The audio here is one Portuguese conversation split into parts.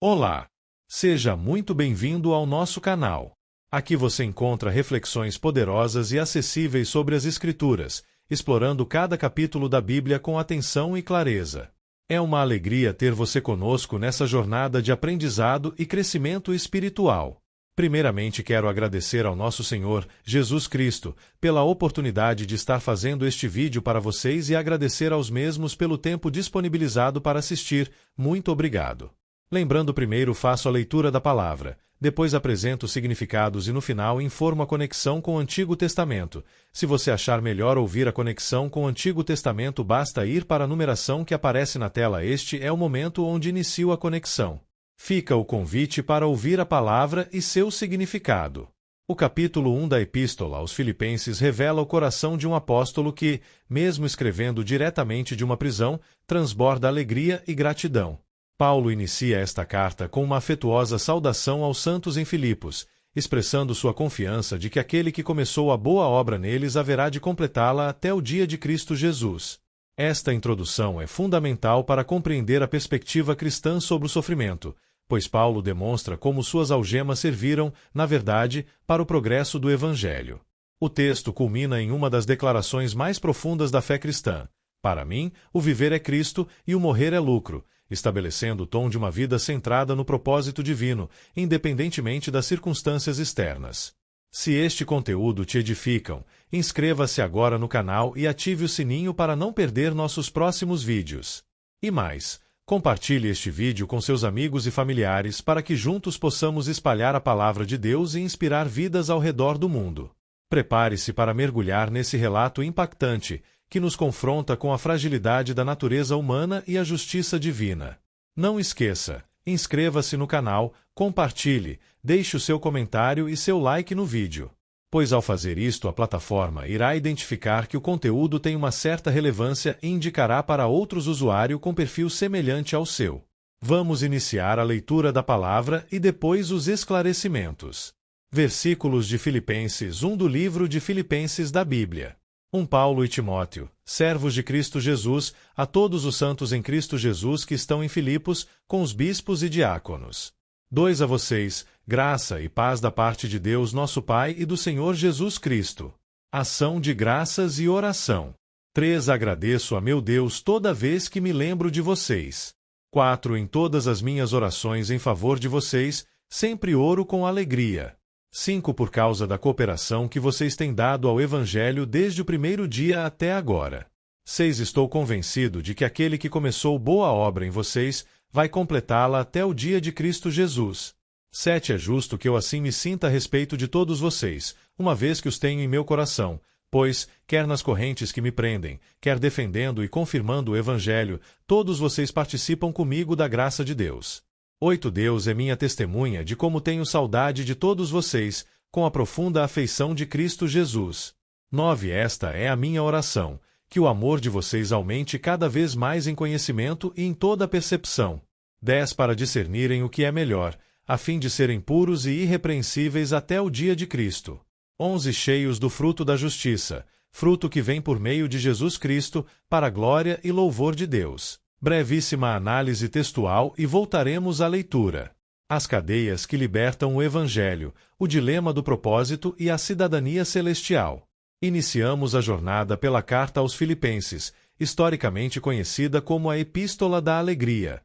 Olá! Seja muito bem-vindo ao nosso canal. Aqui você encontra reflexões poderosas e acessíveis sobre as Escrituras, explorando cada capítulo da Bíblia com atenção e clareza. É uma alegria ter você conosco nessa jornada de aprendizado e crescimento espiritual. Primeiramente, quero agradecer ao nosso Senhor, Jesus Cristo, pela oportunidade de estar fazendo este vídeo para vocês e agradecer aos mesmos pelo tempo disponibilizado para assistir. Muito obrigado. Lembrando, primeiro faço a leitura da palavra, depois apresento os significados e no final informo a conexão com o Antigo Testamento. Se você achar melhor ouvir a conexão com o Antigo Testamento, basta ir para a numeração que aparece na tela. Este é o momento onde inicio a conexão. Fica o convite para ouvir a palavra e seu significado. O capítulo 1 da Epístola aos Filipenses revela o coração de um apóstolo que, mesmo escrevendo diretamente de uma prisão, transborda alegria e gratidão. Paulo inicia esta carta com uma afetuosa saudação aos santos em Filipos, expressando sua confiança de que aquele que começou a boa obra neles haverá de completá-la até o dia de Cristo Jesus. Esta introdução é fundamental para compreender a perspectiva cristã sobre o sofrimento, pois Paulo demonstra como suas algemas serviram, na verdade, para o progresso do Evangelho. O texto culmina em uma das declarações mais profundas da fé cristã: para mim, o viver é Cristo e o morrer é lucro, estabelecendo o tom de uma vida centrada no propósito divino, independentemente das circunstâncias externas. Se este conteúdo te edificam, inscreva-se agora no canal e ative o sininho para não perder nossos próximos vídeos. E mais, compartilhe este vídeo com seus amigos e familiares para que juntos possamos espalhar a palavra de Deus e inspirar vidas ao redor do mundo. Prepare-se para mergulhar nesse relato impactante, que nos confronta com a fragilidade da natureza humana e a justiça divina. Não esqueça, inscreva-se no canal, compartilhe, deixe o seu comentário e seu like no vídeo. Pois ao fazer isto a plataforma irá identificar que o conteúdo tem uma certa relevância e indicará para outros usuários com perfil semelhante ao seu. Vamos iniciar a leitura da palavra e depois os esclarecimentos. Versículos de Filipenses 1 do livro de Filipenses da Bíblia. 1 Paulo e Timóteo, servos de Cristo Jesus, a todos os santos em Cristo Jesus que estão em Filipos, com os bispos e diáconos. 2 a vocês, graça e paz da parte de Deus nosso Pai e do Senhor Jesus Cristo. Ação de graças e oração. 3 Agradeço a meu Deus toda vez que me lembro de vocês. 4 Em todas as minhas orações em favor de vocês, sempre oro com alegria. 5 Por causa da cooperação que vocês têm dado ao Evangelho desde o primeiro dia até agora. 6 Estou convencido de que aquele que começou boa obra em vocês vai completá-la até o dia de Cristo Jesus. 7 É justo que eu assim me sinta a respeito de todos vocês, uma vez que os tenho em meu coração, pois, quer nas correntes que me prendem, quer defendendo e confirmando o Evangelho, todos vocês participam comigo da graça de Deus. 8 Deus é minha testemunha de como tenho saudade de todos vocês, com a profunda afeição de Cristo Jesus. 9 Esta é a minha oração, que o amor de vocês aumente cada vez mais em conhecimento e em toda percepção. 10 Para discernirem o que é melhor, a fim de serem puros e irrepreensíveis até o dia de Cristo. 11 Cheios do fruto da justiça, fruto que vem por meio de Jesus Cristo, para a glória e louvor de Deus. Brevíssima análise textual e voltaremos à leitura. As cadeias que libertam o Evangelho, o dilema do propósito e a cidadania celestial. Iniciamos a jornada pela Carta aos Filipenses, historicamente conhecida como a Epístola da Alegria.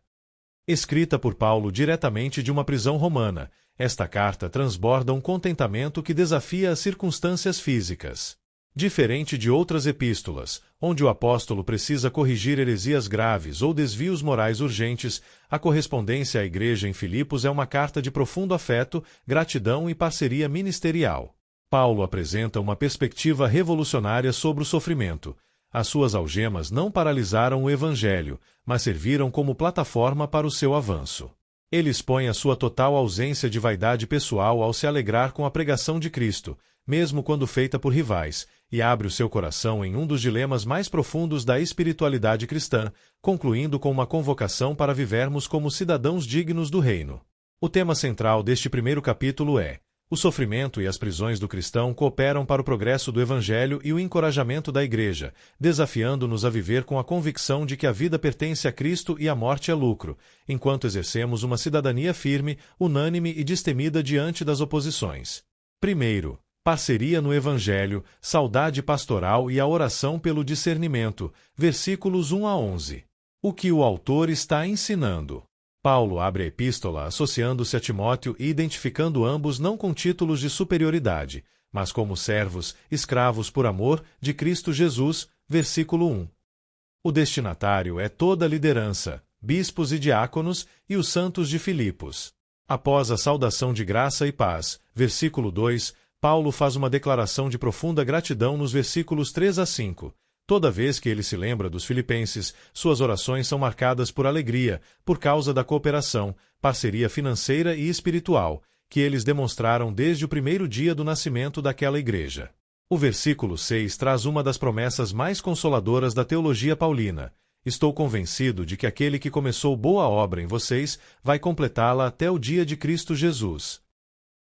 Escrita por Paulo diretamente de uma prisão romana, esta carta transborda um contentamento que desafia as circunstâncias físicas. Diferente de outras epístolas, onde o apóstolo precisa corrigir heresias graves ou desvios morais urgentes, a correspondência à igreja em Filipos é uma carta de profundo afeto, gratidão e parceria ministerial. Paulo apresenta uma perspectiva revolucionária sobre o sofrimento. As suas algemas não paralisaram o Evangelho, mas serviram como plataforma para o seu avanço. Ele expõe a sua total ausência de vaidade pessoal ao se alegrar com a pregação de Cristo, mesmo quando feita por rivais, e abre o seu coração em um dos dilemas mais profundos da espiritualidade cristã, concluindo com uma convocação para vivermos como cidadãos dignos do reino. O tema central deste primeiro capítulo é: O sofrimento e as prisões do cristão cooperam para o progresso do Evangelho e o encorajamento da Igreja, desafiando-nos a viver com a convicção de que a vida pertence a Cristo e a morte é lucro, enquanto exercemos uma cidadania firme, unânime e destemida diante das oposições. Primeiro, parceria no Evangelho, saudade pastoral e a oração pelo discernimento, versículos 1 a 11. O que o autor está ensinando? Paulo abre a epístola associando-se a Timóteo e identificando ambos não com títulos de superioridade, mas como servos, escravos por amor, de Cristo Jesus, versículo 1. O destinatário é toda a liderança, bispos e diáconos, e os santos de Filipos. Após a saudação de graça e paz, versículo 2, Paulo faz uma declaração de profunda gratidão nos versículos 3 a 5. Toda vez que ele se lembra dos filipenses, suas orações são marcadas por alegria, por causa da cooperação, parceria financeira e espiritual, que eles demonstraram desde o primeiro dia do nascimento daquela igreja. O versículo 6 traz uma das promessas mais consoladoras da teologia paulina. Estou convencido de que aquele que começou boa obra em vocês vai completá-la até o dia de Cristo Jesus.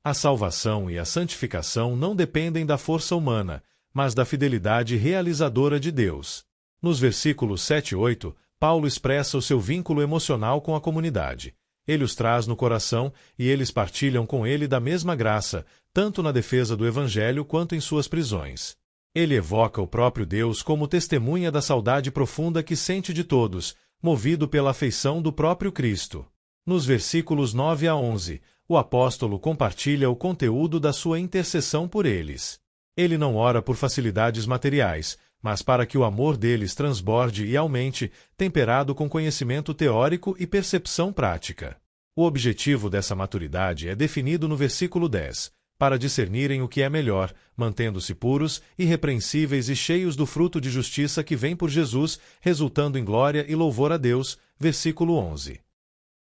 A salvação e a santificação não dependem da força humana, mas da fidelidade realizadora de Deus. Nos versículos 7 e 8, Paulo expressa o seu vínculo emocional com a comunidade. Ele os traz no coração e eles partilham com ele da mesma graça, tanto na defesa do Evangelho quanto em suas prisões. Ele evoca o próprio Deus como testemunha da saudade profunda que sente de todos, movido pela afeição do próprio Cristo. Nos versículos 9 a 11, o apóstolo compartilha o conteúdo da sua intercessão por eles. Ele não ora por facilidades materiais, mas para que o amor deles transborde e aumente, temperado com conhecimento teórico e percepção prática. O objetivo dessa maturidade é definido no versículo 10, para discernirem o que é melhor, mantendo-se puros, irrepreensíveis e cheios do fruto de justiça que vem por Jesus, resultando em glória e louvor a Deus, versículo 11.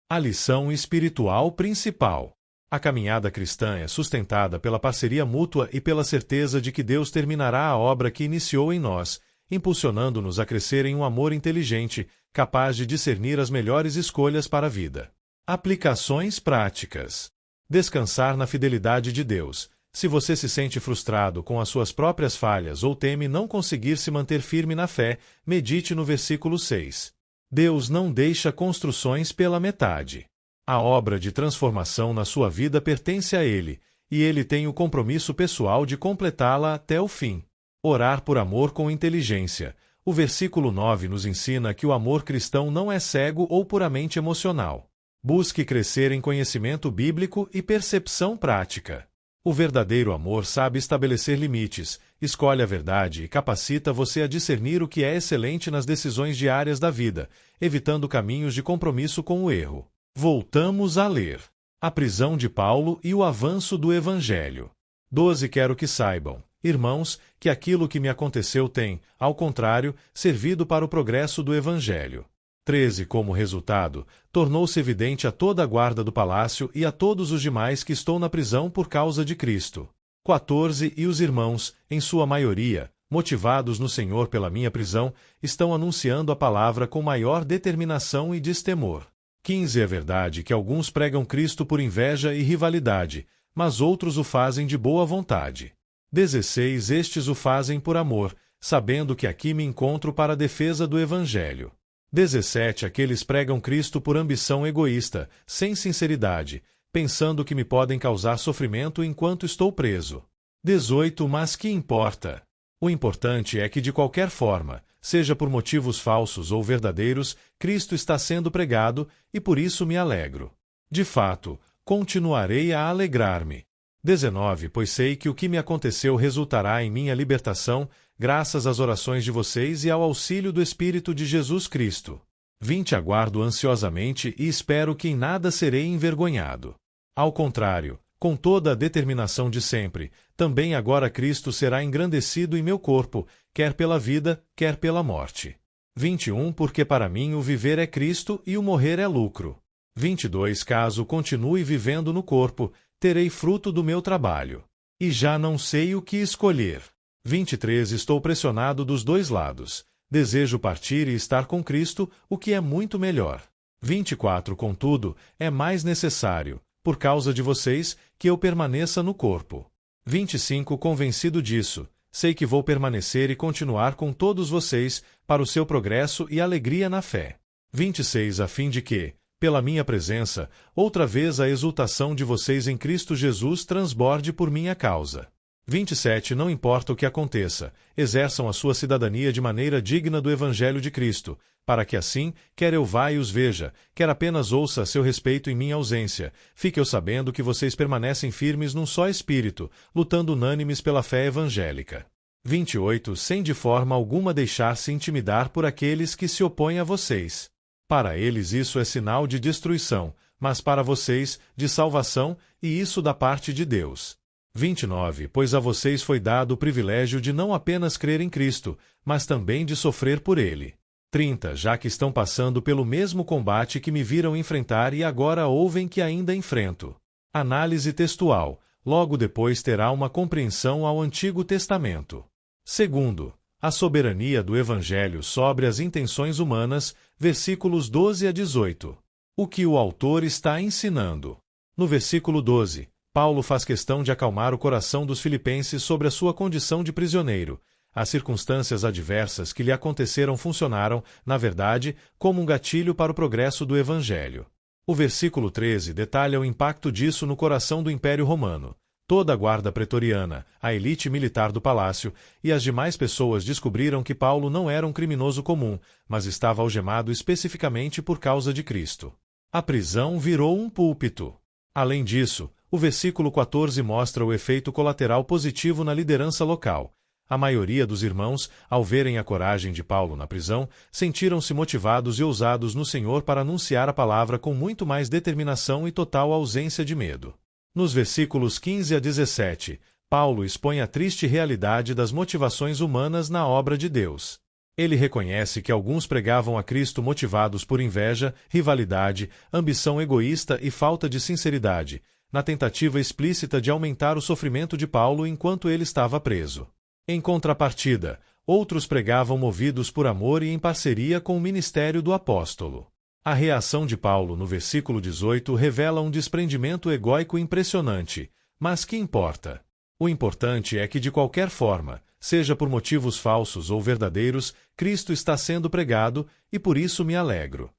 A lição espiritual principal. A caminhada cristã é sustentada pela parceria mútua e pela certeza de que Deus terminará a obra que iniciou em nós, impulsionando-nos a crescer em um amor inteligente, capaz de discernir as melhores escolhas para a vida. Aplicações práticas. Descansar na fidelidade de Deus. Se você se sente frustrado com as suas próprias falhas ou teme não conseguir se manter firme na fé, medite no versículo 6. Deus não deixa construções pela metade. A obra de transformação na sua vida pertence a Ele, e Ele tem o compromisso pessoal de completá-la até o fim. Orar por amor com inteligência. O versículo 9 nos ensina que o amor cristão não é cego ou puramente emocional. Busque crescer em conhecimento bíblico e percepção prática. O verdadeiro amor sabe estabelecer limites, escolhe a verdade e capacita você a discernir o que é excelente nas decisões diárias da vida, evitando caminhos de compromisso com o erro. Voltamos a ler. A prisão de Paulo e o avanço do Evangelho. 12 Quero que saibam, irmãos, que aquilo que me aconteceu tem, ao contrário, servido para o progresso do Evangelho. 13 Como resultado, tornou-se evidente a toda a guarda do palácio e a todos os demais que estou na prisão por causa de Cristo. 14 E os irmãos, em sua maioria, motivados no Senhor pela minha prisão, estão anunciando a palavra com maior determinação e destemor. 15 É verdade que alguns pregam Cristo por inveja e rivalidade, mas outros o fazem de boa vontade. 16 Estes o fazem por amor, sabendo que aqui me encontro para a defesa do Evangelho. 17 Aqueles pregam Cristo por ambição egoísta, sem sinceridade, pensando que me podem causar sofrimento enquanto estou preso. 18 Mas que importa? O importante é que, de qualquer forma, seja por motivos falsos ou verdadeiros, Cristo está sendo pregado, e por isso me alegro. De fato, continuarei a alegrar-me. 19 Pois sei que o que me aconteceu resultará em minha libertação, graças às orações de vocês e ao auxílio do Espírito de Jesus Cristo. 20 Aguardo ansiosamente e espero que em nada serei envergonhado. Ao contrário, com toda a determinação de sempre, também agora Cristo será engrandecido em meu corpo, quer pela vida, quer pela morte. 21 Porque para mim o viver é Cristo e o morrer é lucro. 22 Caso continue vivendo no corpo, terei fruto do meu trabalho. E já não sei o que escolher. 23 Estou pressionado dos dois lados. Desejo partir e estar com Cristo, o que é muito melhor. 24 Contudo, é mais necessário, por causa de vocês, que eu permaneça no corpo. 25 Convencido disso, sei que vou permanecer e continuar com todos vocês, para o seu progresso e alegria na fé. 26 A fim de que, pela minha presença, outra vez a exultação de vocês em Cristo Jesus transborde por minha causa. 27 Não importa o que aconteça, exerçam a sua cidadania de maneira digna do Evangelho de Cristo, para que assim, quer eu vá e os veja, quer apenas ouça a seu respeito em minha ausência, fique eu sabendo que vocês permanecem firmes num só espírito, lutando unânimes pela fé evangélica. 28 Sem de forma alguma deixar-se intimidar por aqueles que se opõem a vocês. Para eles isso é sinal de destruição, mas para vocês, de salvação, e isso da parte de Deus. 29 Pois a vocês foi dado o privilégio de não apenas crer em Cristo, mas também de sofrer por Ele. 30 Já que estão passando pelo mesmo combate que me viram enfrentar e agora ouvem que ainda enfrento. Análise textual. Logo depois terá uma compreensão ao Antigo Testamento. Segundo, a soberania do Evangelho sobre as intenções humanas, versículos 12 a 18. O que o autor está ensinando? No versículo 12, Paulo faz questão de acalmar o coração dos filipenses sobre a sua condição de prisioneiro. As circunstâncias adversas que lhe aconteceram funcionaram, na verdade, como um gatilho para o progresso do Evangelho. O versículo 13 detalha o impacto disso no coração do Império Romano. Toda a guarda pretoriana, a elite militar do palácio e as demais pessoas descobriram que Paulo não era um criminoso comum, mas estava algemado especificamente por causa de Cristo. A prisão virou um púlpito. Além disso, o versículo 14 mostra o efeito colateral positivo na liderança local. A maioria dos irmãos, ao verem a coragem de Paulo na prisão, sentiram-se motivados e ousados no Senhor para anunciar a palavra com muito mais determinação e total ausência de medo. Nos versículos 15 a 17, Paulo expõe a triste realidade das motivações humanas na obra de Deus. Ele reconhece que alguns pregavam a Cristo motivados por inveja, rivalidade, ambição egoísta e falta de sinceridade, na tentativa explícita de aumentar o sofrimento de Paulo enquanto ele estava preso. Em contrapartida, outros pregavam movidos por amor e em parceria com o ministério do apóstolo. A reação de Paulo no versículo 18 revela um desprendimento egóico impressionante, mas que importa? O importante é que, de qualquer forma, seja por motivos falsos ou verdadeiros, Cristo está sendo pregado, e por isso me alegro.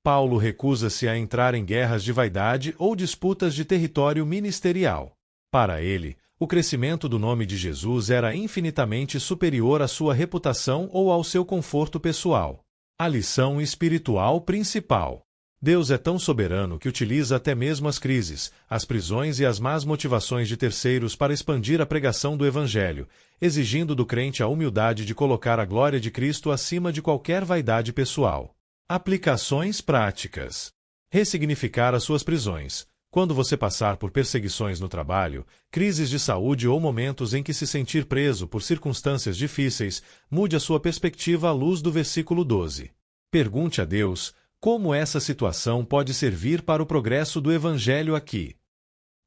Paulo recusa-se a entrar em guerras de vaidade ou disputas de território ministerial. Para ele, o crescimento do nome de Jesus era infinitamente superior à sua reputação ou ao seu conforto pessoal. A lição espiritual principal. Deus é tão soberano que utiliza até mesmo as crises, as prisões e as más motivações de terceiros para expandir a pregação do Evangelho, exigindo do crente a humildade de colocar a glória de Cristo acima de qualquer vaidade pessoal. Aplicações práticas. Ressignificar as suas prisões. Quando você passar por perseguições no trabalho, crises de saúde ou momentos em que se sentir preso por circunstâncias difíceis, mude a sua perspectiva à luz do versículo 12. Pergunte a Deus como essa situação pode servir para o progresso do Evangelho aqui.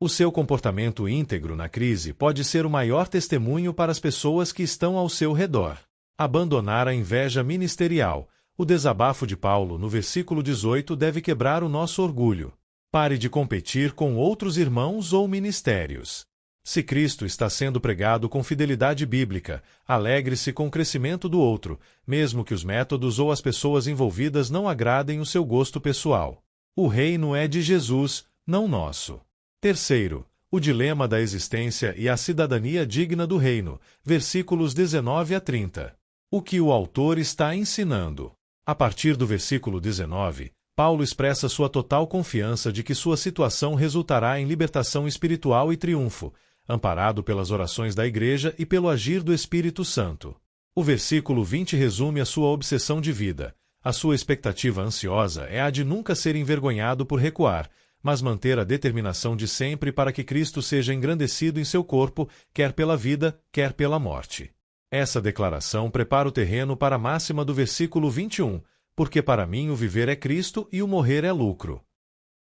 O seu comportamento íntegro na crise pode ser o maior testemunho para as pessoas que estão ao seu redor. Abandonar a inveja ministerial. O desabafo de Paulo no versículo 18 deve quebrar o nosso orgulho. Pare de competir com outros irmãos ou ministérios. Se Cristo está sendo pregado com fidelidade bíblica, alegre-se com o crescimento do outro, mesmo que os métodos ou as pessoas envolvidas não agradem o seu gosto pessoal. O reino é de Jesus, não nosso. Terceiro, o dilema da existência e a cidadania digna do reino, versículos 19 a 30. O que o autor está ensinando? A partir do versículo 19, Paulo expressa sua total confiança de que sua situação resultará em libertação espiritual e triunfo, amparado pelas orações da Igreja e pelo agir do Espírito Santo. O versículo 20 resume a sua obsessão de vida. A sua expectativa ansiosa é a de nunca ser envergonhado por recuar, mas manter a determinação de sempre para que Cristo seja engrandecido em seu corpo, quer pela vida, quer pela morte. Essa declaração prepara o terreno para a máxima do versículo 21, porque para mim o viver é Cristo e o morrer é lucro.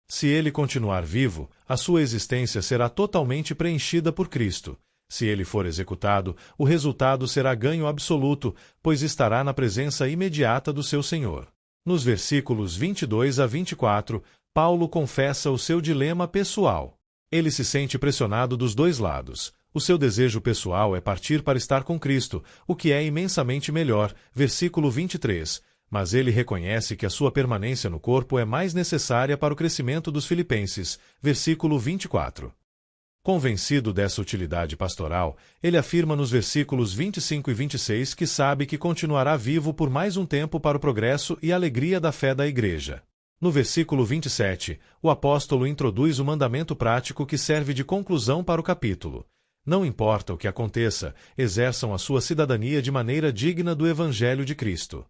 Se ele continuar vivo, a sua existência será totalmente preenchida por Cristo. Se ele for executado, o resultado será ganho absoluto, pois estará na presença imediata do seu Senhor. Nos versículos 22 a 24, Paulo confessa o seu dilema pessoal. Ele se sente pressionado dos dois lados. O seu desejo pessoal é partir para estar com Cristo, o que é imensamente melhor, versículo 23, mas ele reconhece que a sua permanência no corpo é mais necessária para o crescimento dos filipenses, versículo 24. Convencido dessa utilidade pastoral, ele afirma nos versículos 25 e 26 que sabe que continuará vivo por mais um tempo para o progresso e alegria da fé da Igreja. No versículo 27, o apóstolo introduz o mandamento prático que serve de conclusão para o capítulo. Não importa o que aconteça, exerçam a sua cidadania de maneira digna do Evangelho de Cristo.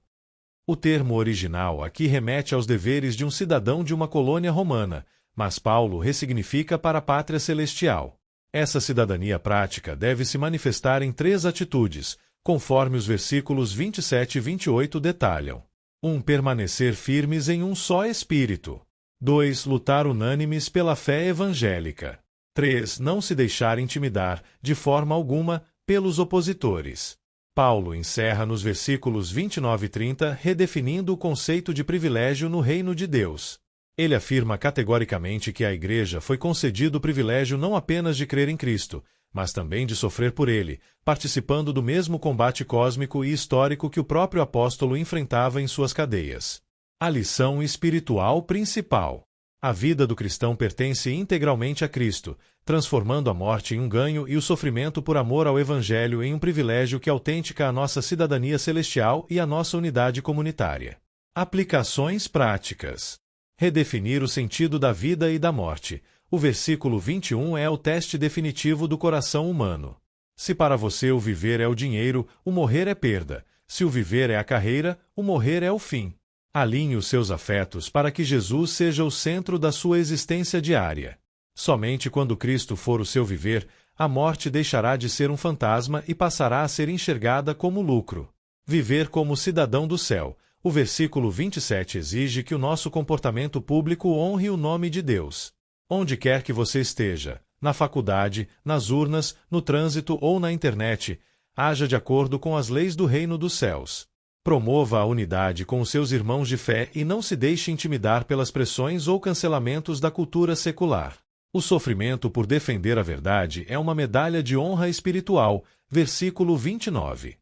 O termo original aqui remete aos deveres de um cidadão de uma colônia romana, mas Paulo ressignifica para a pátria celestial. Essa cidadania prática deve se manifestar em 3 atitudes, conforme os versículos 27 e 28 detalham. 1. Permanecer firmes em um só espírito. 2. Lutar unânimes pela fé evangélica. 3. Não se deixar intimidar, de forma alguma, pelos opositores. Paulo encerra nos versículos 29 e 30 redefinindo o conceito de privilégio no reino de Deus. Ele afirma categoricamente que à Igreja foi concedido o privilégio não apenas de crer em Cristo, mas também de sofrer por ele, participando do mesmo combate cósmico e histórico que o próprio apóstolo enfrentava em suas cadeias. A lição espiritual principal. A vida do cristão pertence integralmente a Cristo, transformando a morte em um ganho e o sofrimento por amor ao Evangelho em um privilégio que autentica a nossa cidadania celestial e a nossa unidade comunitária. Aplicações práticas. Redefinir o sentido da vida e da morte. O versículo 21 é o teste definitivo do coração humano. Se para você o viver é o dinheiro, o morrer é perda. Se o viver é a carreira, o morrer é o fim. Alinhe os seus afetos para que Jesus seja o centro da sua existência diária. Somente quando Cristo for o seu viver, a morte deixará de ser um fantasma e passará a ser enxergada como lucro. Viver como cidadão do céu. O versículo 27 exige que o nosso comportamento público honre o nome de Deus. Onde quer que você esteja, na faculdade, nas urnas, no trânsito ou na internet, haja de acordo com as leis do reino dos céus. Promova a unidade com os seus irmãos de fé e não se deixe intimidar pelas pressões ou cancelamentos da cultura secular. O sofrimento por defender a verdade é uma medalha de honra espiritual. Versículo 29.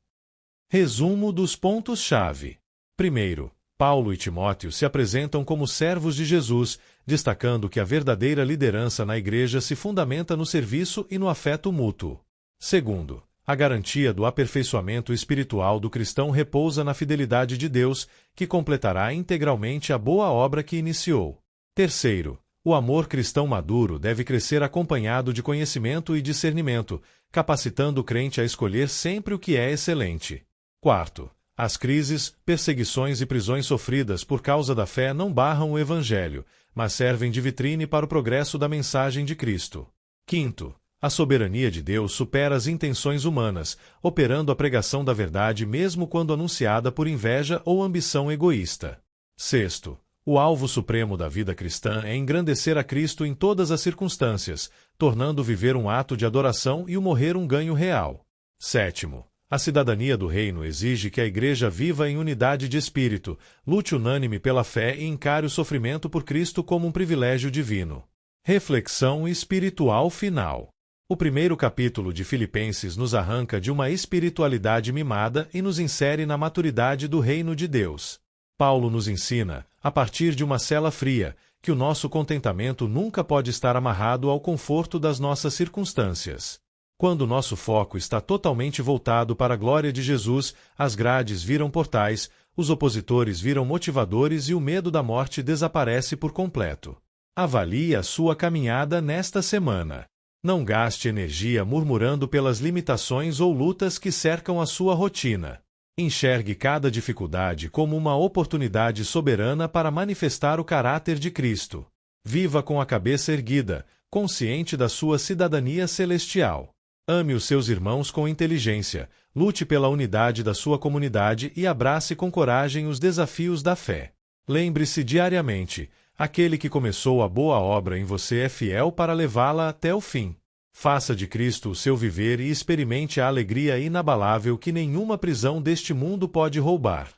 Resumo dos pontos-chave. Primeiro, Paulo e Timóteo se apresentam como servos de Jesus, destacando que a verdadeira liderança na Igreja se fundamenta no serviço e no afeto mútuo. Segundo, a garantia do aperfeiçoamento espiritual do cristão repousa na fidelidade de Deus, que completará integralmente a boa obra que iniciou. Terceiro, o amor cristão maduro deve crescer acompanhado de conhecimento e discernimento, capacitando o crente a escolher sempre o que é excelente. Quarto, as crises, perseguições e prisões sofridas por causa da fé não barram o Evangelho, mas servem de vitrine para o progresso da mensagem de Cristo. Quinto, a soberania de Deus supera as intenções humanas, operando a pregação da verdade mesmo quando anunciada por inveja ou ambição egoísta. Sexto, o alvo supremo da vida cristã é engrandecer a Cristo em todas as circunstâncias, tornando viver um ato de adoração e o morrer um ganho real. Sétimo, a cidadania do reino exige que a Igreja viva em unidade de espírito, lute unânime pela fé e encare o sofrimento por Cristo como um privilégio divino. Reflexão espiritual final. O primeiro capítulo de Filipenses nos arranca de uma espiritualidade mimada e nos insere na maturidade do reino de Deus. Paulo nos ensina, a partir de uma cela fria, que o nosso contentamento nunca pode estar amarrado ao conforto das nossas circunstâncias. Quando nosso foco está totalmente voltado para a glória de Jesus, as grades viram portais, os opositores viram motivadores e o medo da morte desaparece por completo. Avalie a sua caminhada nesta semana. Não gaste energia murmurando pelas limitações ou lutas que cercam a sua rotina. Enxergue cada dificuldade como uma oportunidade soberana para manifestar o caráter de Cristo. Viva com a cabeça erguida, consciente da sua cidadania celestial. Ame os seus irmãos com inteligência, lute pela unidade da sua comunidade e abrace com coragem os desafios da fé. Lembre-se diariamente, aquele que começou a boa obra em você é fiel para levá-la até o fim. Faça de Cristo o seu viver e experimente a alegria inabalável que nenhuma prisão deste mundo pode roubar.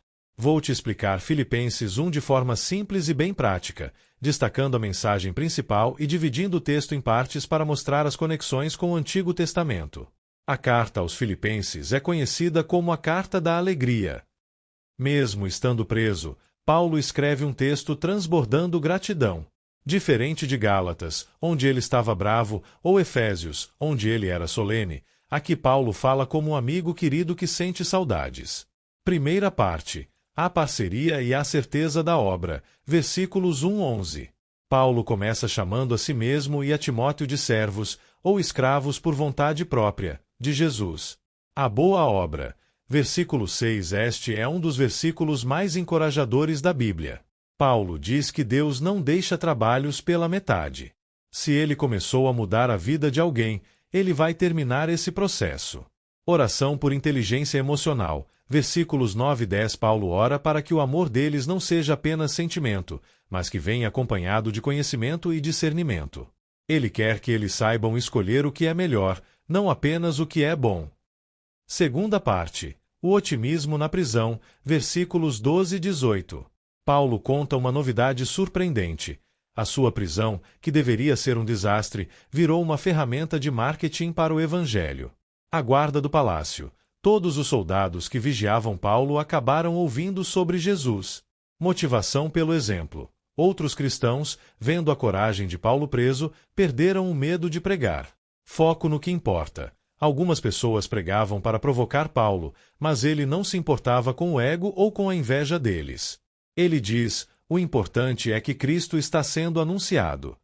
Vou te explicar Filipenses 1 de forma simples e bem prática, destacando a mensagem principal e dividindo o texto em partes para mostrar as conexões com o Antigo Testamento. A carta aos Filipenses é conhecida como a Carta da Alegria. Mesmo estando preso, Paulo escreve um texto transbordando gratidão. Diferente de Gálatas, onde ele estava bravo, ou Efésios, onde ele era solene, aqui Paulo fala como um amigo querido que sente saudades. Primeira parte. A parceria e a certeza da obra. Versículos 1-11. Paulo começa chamando a si mesmo e a Timóteo de servos, ou escravos por vontade própria, de Jesus. A boa obra. Versículo 6. Este é um dos versículos mais encorajadores da Bíblia. Paulo diz que Deus não deixa trabalhos pela metade. Se ele começou a mudar a vida de alguém, ele vai terminar esse processo. Oração por inteligência emocional. Versículos 9 e 10. Paulo ora para que o amor deles não seja apenas sentimento, mas que venha acompanhado de conhecimento e discernimento. Ele quer que eles saibam escolher o que é melhor, não apenas o que é bom. Segunda parte. O otimismo na prisão. Versículos 12 e 18. Paulo conta uma novidade surpreendente. A sua prisão, que deveria ser um desastre, virou uma ferramenta de marketing para o Evangelho. A guarda do palácio. Todos os soldados que vigiavam Paulo acabaram ouvindo sobre Jesus. Motivação pelo exemplo. Outros cristãos, vendo a coragem de Paulo preso, perderam o medo de pregar. Foco no que importa. Algumas pessoas pregavam para provocar Paulo, mas ele não se importava com o ego ou com a inveja deles. Ele diz: o importante é que Cristo está sendo anunciado.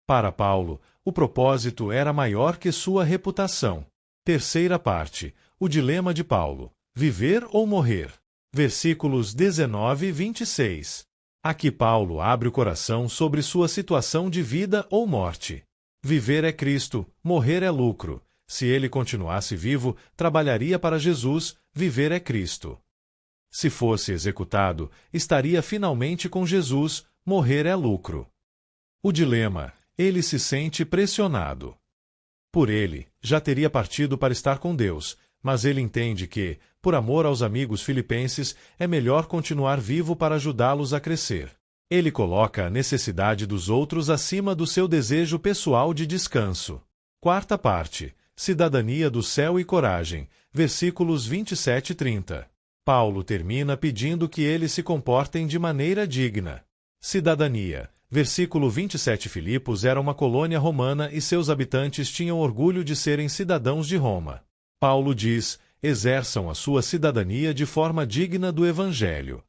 Para Paulo, o propósito era maior que sua reputação. Terceira parte. O dilema de Paulo. Viver ou morrer? Versículos 19 e 26. Aqui Paulo abre o coração sobre sua situação de vida ou morte. Viver é Cristo, morrer é lucro. Se ele continuasse vivo, trabalharia para Jesus, viver é Cristo. Se fosse executado, estaria finalmente com Jesus, morrer é lucro. O dilema. Ele se sente pressionado. Por ele, já teria partido para estar com Deus, mas ele entende que, por amor aos amigos filipenses, é melhor continuar vivo para ajudá-los a crescer. Ele coloca a necessidade dos outros acima do seu desejo pessoal de descanso. Quarta parte. Cidadania do céu e coragem. Versículos 27 e 30. Paulo termina pedindo que eles se comportem de maneira digna. Cidadania. Versículo 27. Filipos era uma colônia romana e seus habitantes tinham orgulho de serem cidadãos de Roma. Paulo diz: exerçam a sua cidadania de forma digna do Evangelho.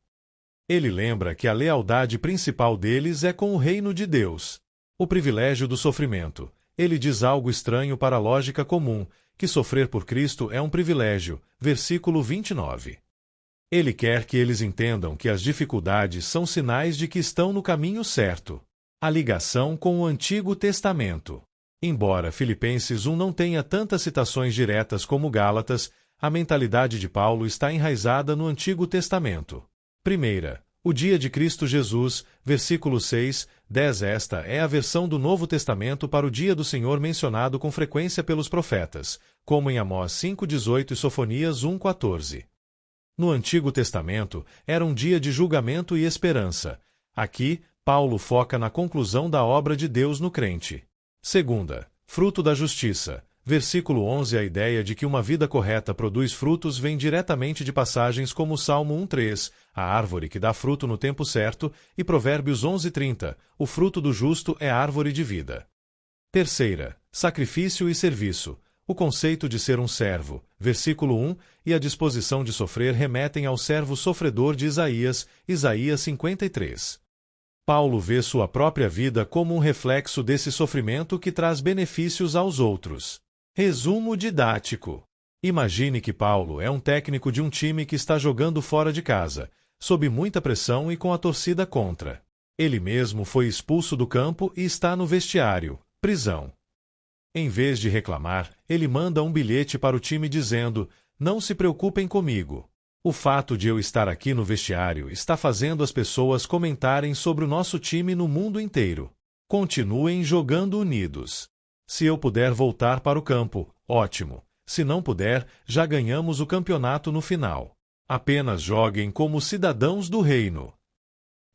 Ele lembra que a lealdade principal deles é com o reino de Deus. O privilégio do sofrimento. Ele diz algo estranho para a lógica comum, que sofrer por Cristo é um privilégio. Versículo 29. Ele quer que eles entendam que as dificuldades são sinais de que estão no caminho certo. A ligação com o Antigo Testamento. Embora Filipenses 1 não tenha tantas citações diretas como Gálatas, a mentalidade de Paulo está enraizada no Antigo Testamento. Primeira, o dia de Cristo Jesus, versículo 6, 10. Esta é a versão do Novo Testamento para o dia do Senhor mencionado com frequência pelos profetas, como em Amós 5:18 e Sofonias 1:14. No Antigo Testamento, era um dia de julgamento e esperança. Aqui, Paulo foca na conclusão da obra de Deus no crente. Segunda, fruto da justiça. Versículo 11. A ideia de que uma vida correta produz frutos vem diretamente de passagens como o Salmo 1:3, a árvore que dá fruto no tempo certo, e Provérbios 11:30, o fruto do justo é árvore de vida. Terceira, sacrifício e serviço. O conceito de ser um servo, versículo 1, e a disposição de sofrer remetem ao servo sofredor de Isaías, Isaías 53. Paulo vê sua própria vida como um reflexo desse sofrimento que traz benefícios aos outros. Resumo didático. Imagine que Paulo é um técnico de um time que está jogando fora de casa, sob muita pressão e com a torcida contra. Ele mesmo foi expulso do campo e está no vestiário, prisão. Em vez de reclamar, ele manda um bilhete para o time dizendo: não se preocupem comigo. O fato de eu estar aqui no vestiário está fazendo as pessoas comentarem sobre o nosso time no mundo inteiro. Continuem jogando unidos. Se eu puder voltar para o campo, ótimo. Se não puder, já ganhamos o campeonato no final. Apenas joguem como cidadãos do reino.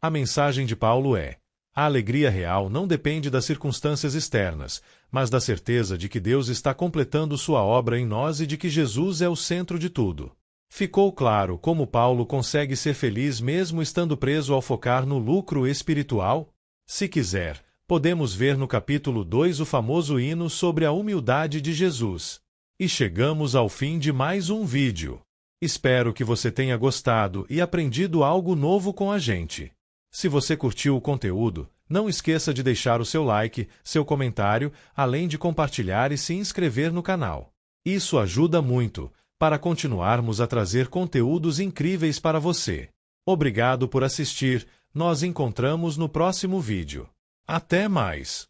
A mensagem de Paulo é: a alegria real não depende das circunstâncias externas, mas da certeza de que Deus está completando sua obra em nós e de que Jesus é o centro de tudo. Ficou claro como Paulo consegue ser feliz mesmo estando preso ao focar no lucro espiritual? Se quiser, podemos ver no capítulo 2 o famoso hino sobre a humildade de Jesus. E chegamos ao fim de mais um vídeo. Espero que você tenha gostado e aprendido algo novo com a gente. Se você curtiu o conteúdo, não esqueça de deixar o seu like, seu comentário, além de compartilhar e se inscrever no canal. Isso ajuda muito para continuarmos a trazer conteúdos incríveis para você. Obrigado por assistir, nós encontramos no próximo vídeo. Até mais!